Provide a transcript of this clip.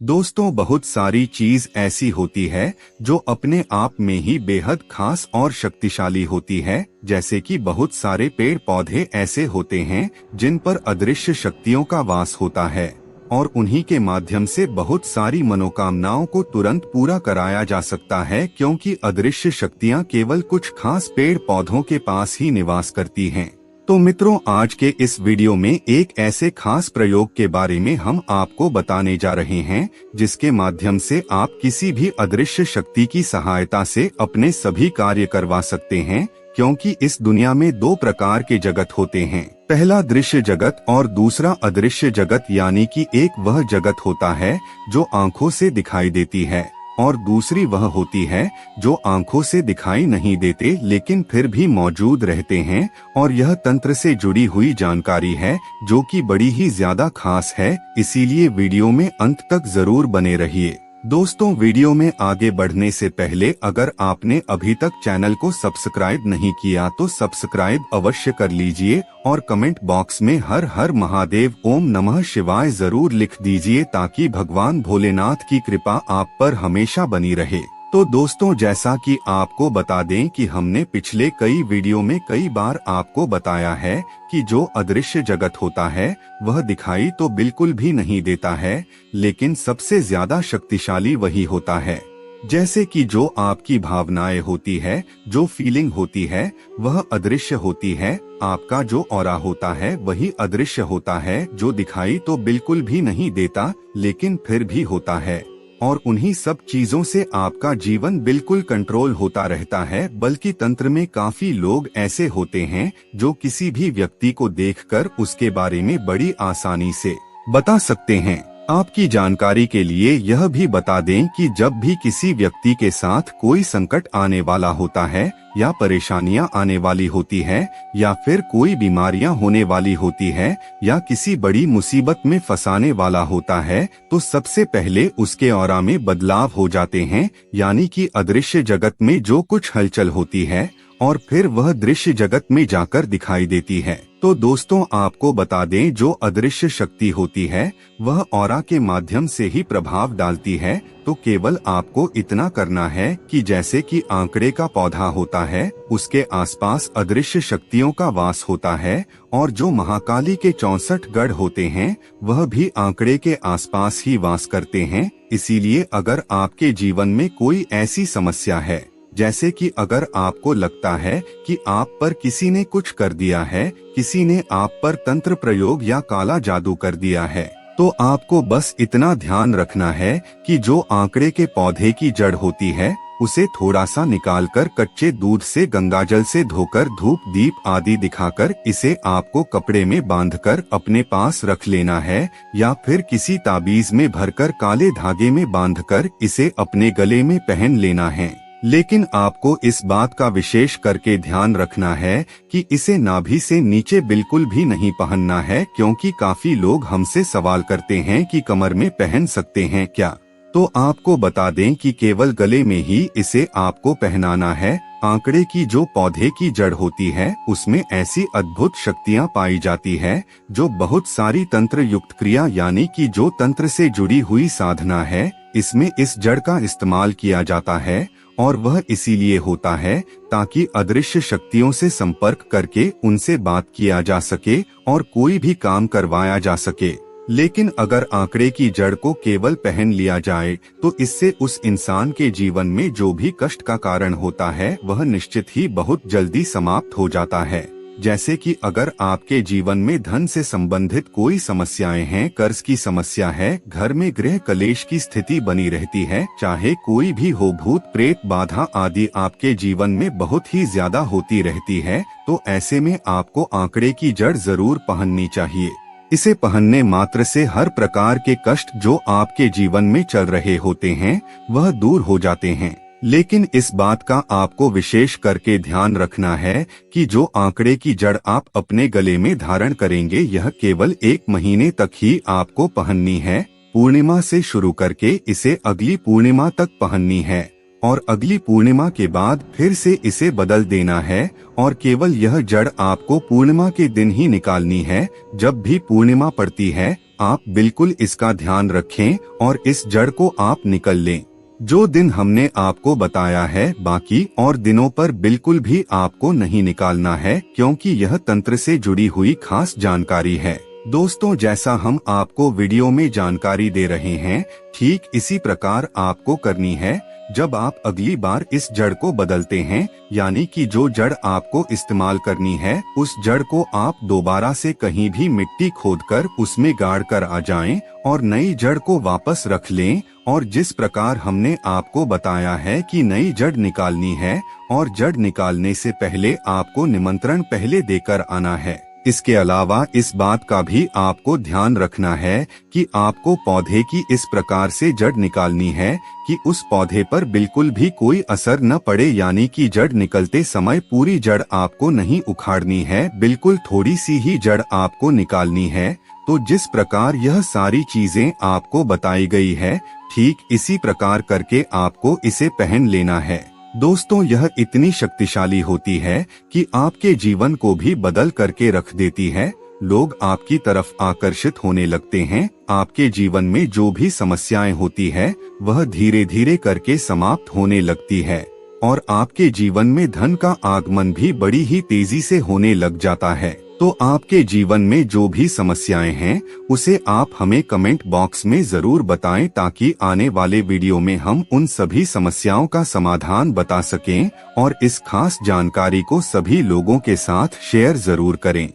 दोस्तों, बहुत सारी चीज ऐसी होती है जो अपने आप में ही बेहद खास और शक्तिशाली होती है। जैसे कि बहुत सारे पेड़ पौधे ऐसे होते हैं जिन पर अदृश्य शक्तियों का वास होता है और उन्हीं के माध्यम से बहुत सारी मनोकामनाओं को तुरंत पूरा कराया जा सकता है, क्योंकि अदृश्य शक्तियां केवल कुछ खास पेड़ पौधों के पास ही निवास करती हैं। तो मित्रों, आज के इस वीडियो में एक ऐसे खास प्रयोग के बारे में हम आपको बताने जा रहे हैं जिसके माध्यम से आप किसी भी अदृश्य शक्ति की सहायता से अपने सभी कार्य करवा सकते हैं। क्योंकि इस दुनिया में दो प्रकार के जगत होते हैं, पहला दृश्य जगत और दूसरा अदृश्य जगत। यानी कि एक वह जगत होता है जो आंखों से दिखाई देती है और दूसरी वह होती है जो आंखों से दिखाई नहीं देते लेकिन फिर भी मौजूद रहते हैं। और यह तंत्र से जुड़ी हुई जानकारी है जो कि बड़ी ही ज्यादा खास है, इसीलिए वीडियो में अंत तक जरूर बने रहिए। दोस्तों, वीडियो में आगे बढ़ने से पहले अगर आपने अभी तक चैनल को सब्सक्राइब नहीं किया तो सब्सक्राइब अवश्य कर लीजिए और कमेंट बॉक्स में हर हर महादेव ओम नमः शिवाय जरूर लिख दीजिए ताकि भगवान भोलेनाथ की कृपा आप पर हमेशा बनी रहे। तो दोस्तों, जैसा कि आपको बता दें कि हमने पिछले कई वीडियो में कई बार आपको बताया है कि जो अदृश्य जगत होता है वह दिखाई तो बिल्कुल भी नहीं देता है, लेकिन सबसे ज्यादा शक्तिशाली वही होता है। जैसे कि जो आपकी भावनाएं होती है, जो फीलिंग होती है, वह अदृश्य होती है। आपका जो ऑरा होता है वही अदृश्य होता है, जो दिखाई तो बिल्कुल भी नहीं देता लेकिन फिर भी होता है। और उन्हीं सब चीजों से आपका जीवन बिल्कुल कंट्रोल होता रहता है। बल्कि तंत्र में काफी लोग ऐसे होते हैं जो किसी भी व्यक्ति को देखकर उसके बारे में बड़ी आसानी से बता सकते हैं। आपकी जानकारी के लिए यह भी बता दें कि जब भी किसी व्यक्ति के साथ कोई संकट आने वाला होता है या परेशानियां आने वाली होती है या फिर कोई बीमारियां होने वाली होती है या किसी बड़ी मुसीबत में फंसाने वाला होता है, तो सबसे पहले उसके ऑरा में बदलाव हो जाते हैं। यानी कि अदृश्य जगत में जो कुछ हलचल होती है और फिर वह दृश्य जगत में जाकर दिखाई देती है। तो दोस्तों, आपको बता दें, जो अदृश्य शक्ति होती है वह ऑरा के माध्यम से ही प्रभाव डालती है। तो केवल आपको इतना करना है कि जैसे कि आंकड़े का पौधा होता है, उसके आसपास अदृश्य शक्तियों का वास होता है और जो महाकाली के 64 गढ़ होते हैं वह भी आंकड़े के आसपास ही वास करते हैं। इसीलिए अगर आपके जीवन में कोई ऐसी समस्या है, जैसे कि अगर आपको लगता है कि आप पर किसी ने कुछ कर दिया है, किसी ने आप पर तंत्र प्रयोग या काला जादू कर दिया है, तो आपको बस इतना ध्यान रखना है कि जो आंकड़े के पौधे की जड़ होती है उसे थोड़ा सा निकालकर कच्चे दूध से गंगाजल से धोकर धूप दीप आदि दिखाकर इसे आपको कपड़े में बांधकर अपने पास रख लेना है या फिर किसी ताबीज में भरकर काले धागे में बांधकर इसे अपने गले में पहन लेना है। लेकिन आपको इस बात का विशेष करके ध्यान रखना है कि इसे नाभि से नीचे बिल्कुल भी नहीं पहनना है, क्योंकि काफी लोग हमसे सवाल करते हैं कि कमर में पहन सकते हैं क्या। तो आपको बता दें कि केवल गले में ही इसे आपको पहनाना है। आंकड़े की जो पौधे की जड़ होती है उसमें ऐसी अद्भुत शक्तियां पाई जाती है जो बहुत सारी तंत्र युक्त क्रिया यानी कि जो तंत्र से जुड़ी हुई साधना है, इसमें इस जड़ का इस्तेमाल किया जाता है। और वह इसीलिए होता है ताकि अदृश्य शक्तियों से संपर्क करके उनसे बात किया जा सके और कोई भी काम करवाया जा सके। लेकिन अगर आंकड़े की जड़ को केवल पहन लिया जाए तो इससे उस इंसान के जीवन में जो भी कष्ट का कारण होता है वह निश्चित ही बहुत जल्दी समाप्त हो जाता है। जैसे कि अगर आपके जीवन में धन से संबंधित कोई समस्याएं हैं, कर्ज की समस्या है, घर में गृह कलेश की स्थिति बनी रहती है, चाहे कोई भी हो, भूत प्रेत बाधा आदि आपके जीवन में बहुत ही ज्यादा होती रहती है, तो ऐसे में आपको आंकड़े की जड़ जरूर पहननी चाहिए। इसे पहनने मात्र से हर प्रकार के कष्ट जो आपके जीवन में चल रहे होते हैं वह दूर हो जाते हैं। लेकिन इस बात का आपको विशेष करके ध्यान रखना है कि जो आंकड़े की जड़ आप अपने गले में धारण करेंगे यह केवल 1 महीने तक ही आपको पहननी है। पूर्णिमा से शुरू करके इसे अगली पूर्णिमा तक पहननी है और अगली पूर्णिमा के बाद फिर से इसे बदल देना है और केवल यह जड़ आपको पूर्णिमा के दिन ही निकालनी है। जब भी पूर्णिमा पड़ती है आप बिल्कुल इसका ध्यान रखें और इस जड़ को आप निकल लें। जो दिन हमने आपको बताया है, बाकी और दिनों पर बिल्कुल भी आपको नहीं निकालना है, क्योंकि यह तंत्र से जुड़ी हुई खास जानकारी है। दोस्तों, जैसा हम आपको वीडियो में जानकारी दे रहे हैं, ठीक इसी प्रकार आपको करनी है। जब आप अगली बार इस जड़ को बदलते हैं, यानी कि जो जड़ आपको इस्तेमाल करनी है, उस जड़ को आप दोबारा से कहीं भी मिट्टी खोदकर उसमें गाड़ कर आ जाएं और नई जड़ को वापस रख लें। और जिस प्रकार हमने आपको बताया है कि नई जड़ निकालनी है और जड़ निकालने से पहले आपको निमंत्रण पहले देकर आना है। इसके अलावा इस बात का भी आपको ध्यान रखना है कि आपको पौधे की इस प्रकार से जड़ निकालनी है कि उस पौधे पर बिल्कुल भी कोई असर न पड़े, यानी कि जड़ निकलते समय पूरी जड़ आपको नहीं उखाड़नी है, बिल्कुल थोड़ी सी ही जड़ आपको निकालनी है। तो जिस प्रकार यह सारी चीजें आपको बताई गई है, ठीक इसी प्रकार करके आपको इसे पहन लेना है। दोस्तों, यह इतनी शक्तिशाली होती है कि आपके जीवन को भी बदल करके रख देती है। लोग आपकी तरफ आकर्षित होने लगते हैं। आपके जीवन में जो भी समस्याएं होती है, वह धीरे धीरे करके समाप्त होने लगती है और आपके जीवन में धन का आगमन भी बड़ी ही तेजी से होने लग जाता है। तो आपके जीवन में जो भी समस्याएं हैं, उसे आप हमें कमेंट बॉक्स में जरूर बताएं, ताकि आने वाले वीडियो में हम उन सभी समस्याओं का समाधान बता सकें और इस खास जानकारी को सभी लोगों के साथ शेयर जरूर करें।